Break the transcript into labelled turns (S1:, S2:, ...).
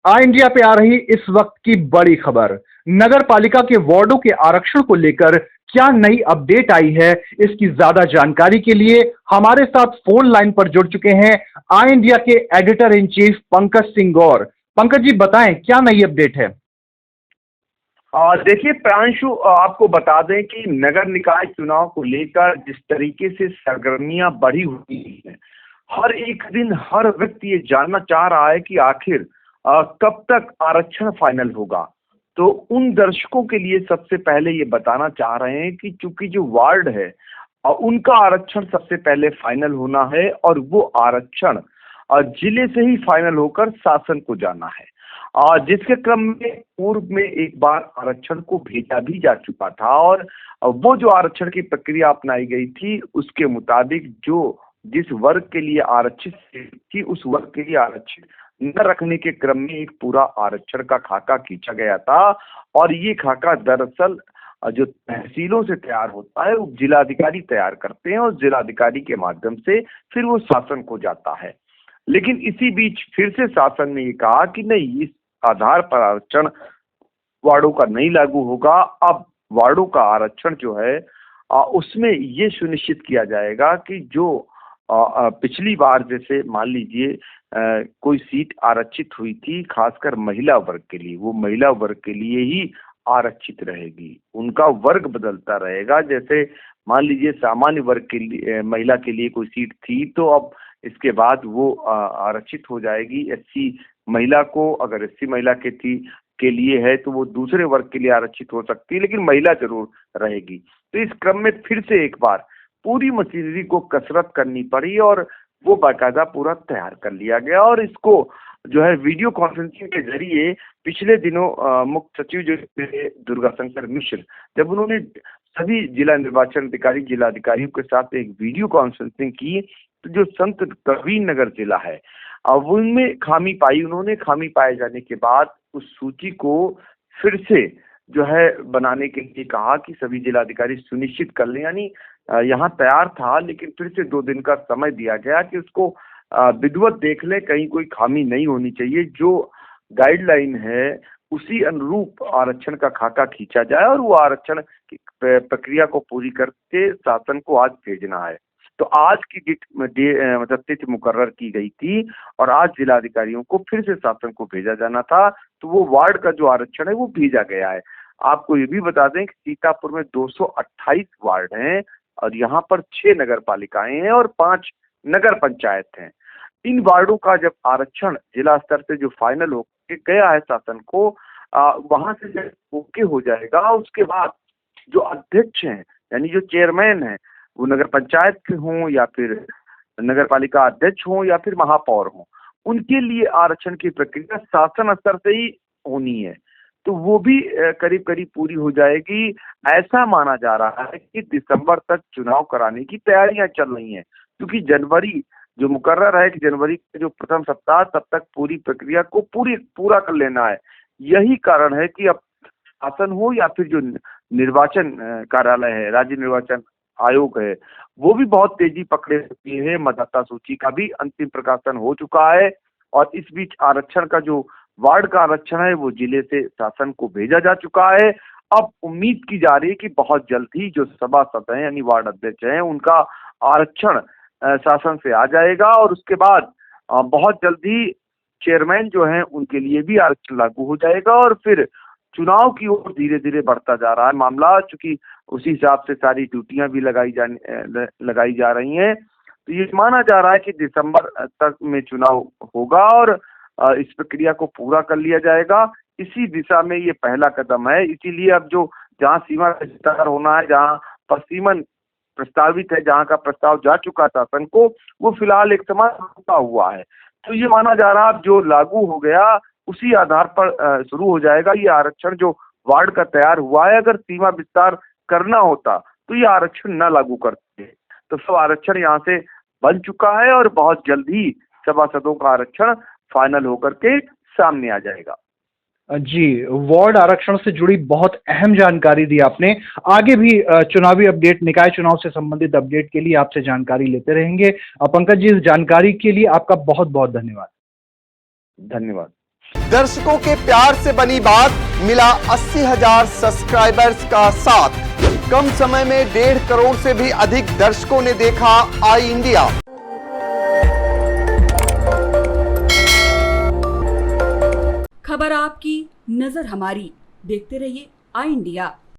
S1: आ India पे आ रही इस वक्त की बड़ी खबर। नगर पालिका के वार्डों के आरक्षण को लेकर क्या नई अपडेट आई है, इसकी ज्यादा जानकारी के लिए हमारे साथ फोन लाइन पर जुड़ चुके हैं आ इंडिया के editor in chief Pankaj Singh Gaur. Pankaj ji, बताएं क्या नई अपडेट है।
S2: देखिए प्रांशु, आपको बता दें कि नगर निकाय चुनाव को लेकर जिस तरीके से सरगर्मियां बढ़ी हुई हैं, हर एक दिन हर व्यक्ति ये जानना चाह रहा है कि आखिर कब तक आरक्षण फाइनल होगा। तो उन दर्शकों के लिए सबसे पहले ये बताना चाह रहे हैं कि चूंकि जो वार्ड है उनका आरक्षण सबसे पहले फाइनल होना है और वो आरक्षण जिले से ही फाइनल होकर शासन को जाना है। जिसके क्रम में पूर्व में एक बार आरक्षण को भेजा भी जा चुका था और वो जो आरक्षण की प्रक्रिया अपनाई गई थी उसके मुताबिक जो जिस वर्ग के लिए आरक्षित थी उस वर्ग के लिए आरक्षित न रखने के क्रम में एक पूरा आरक्षण का खाका खींचा गया था। और ये खाका दरअसल जो तहसीलों से तैयार होता है वो जिलाधिकारी तैयार करते हैं और जिलाधिकारी के माध्यम से फिर वो शासन को जाता है। लेकिन इसी बीच फिर से शासन ने ये कहा कि नहीं, इस आधार पर आरक्षण वार्डों का नहीं लागू होगा। अब वार्डों का आरक्षण जो है उसमें ये सुनिश्चित किया जाएगा कि जो पिछली बार जैसे मान लीजिए कोई सीट आरक्षित हुई थी खासकर महिला वर्ग के लिए, वो महिला वर्ग के लिए ही आरक्षित रहेगी, उनका वर्ग बदलता रहेगा। जैसे मान लीजिए सामान्य वर्ग के लिए महिला के लिए कोई सीट थी तो अब इसके बाद वो आरक्षित हो जाएगी। एससी महिला को, अगर एससी महिला के लिए है तो वो दूसरे वर्ग के लिए आरक्षित हो सकती है, लेकिन महिला जरूर रहेगी। तो इस क्रम में फिर से एक बार पूरी मशीनरी को कसरत करनी पड़ी और वो बाकायदा पूरा तैयार कर लिया गया। और इसको जो है वीडियो कॉन्फ्रेंसिंग के जरिए पिछले दिनों मुख्य सचिव जो थे दुर्गा शंकर मिश्र, जब उन्होंने सभी जिला निर्वाचन अधिकारी जिलाधिकारियों के साथ एक वीडियो कॉन्फ्रेंसिंग की तो जो संत कबीर नगर जिला है अब उनमें खामी पाई। उन्होंने खामी पाए जाने के बाद उस सूची को फिर से जो है बनाने के लिए कहा कि सभी जिलाधिकारी सुनिश्चित कर लें। यानी यहाँ तैयार था लेकिन फिर से 2 दिन का समय दिया गया कि उसको विधिवत देख लें, कहीं कोई खामी नहीं होनी चाहिए। जो गाइडलाइन है उसी अनुरूप आरक्षण का खाका खींचा जाए और वो आरक्षण की प्रक्रिया को पूरी करके शासन को आज भेजना है। तो आज की मतलब तिथि मुकर्रर की गई थी और आज जिलाधिकारियों को फिर से शासन को भेजा जाना था। तो वो वार्ड का जो आरक्षण है वो भेजा गया है। आपको ये भी बता दें कि सीतापुर में 228 वार्ड हैं और यहाँ पर 6 नगर पालिकाएं हैं और 5 नगर पंचायत हैं। इन वार्डों का जब आरक्षण जिला स्तर से जो फाइनल हो गया है शासन को, वहां से जब ओके हो जाएगा उसके बाद जो अध्यक्ष हैं यानी जो चेयरमैन हैं वो नगर पंचायत के हों या फिर नगर पालिका अध्यक्ष हों या फिर महापौर हों, उनके लिए आरक्षण की प्रक्रिया शासन स्तर से ही होनी है। तो वो भी करीब करीब पूरी हो जाएगी। ऐसा माना जा रहा है कि दिसंबर तक चुनाव कराने की तैयारियां चल रही हैं, क्योंकि जनवरी जो मुकर्रर है कि जनवरी के जो प्रथम सप्ताह तब तक पूरी प्रक्रिया को पूरा कर लेना है। यही कारण है कि अब शासन हो या फिर जो निर्वाचन कार्यालय है, राज्य निर्वाचन आयोग है, वो भी बहुत तेजी पकड़े हुए हैं। मतदाता सूची का भी अंतिम प्रकाशन हो चुका है और इस बीच आरक्षण का जो वार्ड का आरक्षण है वो जिले से शासन को भेजा जा चुका है। अब उम्मीद की जा रही है कि बहुत जल्द ही जो सभासद हैं यानी वार्ड अध्यक्ष हैं उनका आरक्षण शासन से आ जाएगा और उसके बाद बहुत जल्द ही चेयरमैन जो हैं उनके लिए भी आरक्षण लागू हो जाएगा और फिर चुनाव की ओर धीरे धीरे बढ़ता जा रहा है मामला। चूंकि उसी हिसाब से सारी ड्यूटियां भी लगाई जा रही हैं, तो ये माना जा रहा है कि दिसंबर तक में चुनाव होगा और इस प्रक्रिया को पूरा कर लिया जाएगा। इसी दिशा में ये पहला कदम है। इसीलिए अब जो जहां सीमा का विस्तार होना है, जहां पश्चिमन प्रस्तावित है, जहां का प्रस्ताव जा चुका शासन को, वो फिलहाल एक समान रुका हुआ है। तो ये माना जा रहा है जो लागू हो गया उसी आधार पर शुरू हो जाएगा ये आरक्षण जो वार्ड का तैयार हुआ है। अगर सीमा विस्तार करना होता तो ये आरक्षण न लागू करते। तो सब आरक्षण यहाँ से बन चुका है और बहुत जल्द ही सभासदों का आरक्षण फाइनल होकर के सामने आ जाएगा।
S1: जी, वार्ड आरक्षण से जुड़ी बहुत अहम जानकारी दी आपने। आगे भी चुनावी अपडेट, निकाय चुनाव से संबंधित अपडेट के लिए आपसे जानकारी लेते रहेंगे। पंकज जी, इस जानकारी के लिए आपका बहुत बहुत धन्यवाद।
S2: धन्यवाद।
S3: दर्शकों के प्यार से बनी बात, मिला 80,000 सब्सक्राइबर्स का साथ। कम समय में 1.5 करोड़ से भी अधिक दर्शकों ने देखा आई इंडिया।
S4: खबर आपकी, नजर हमारी। देखते रहिए आई इंडिया।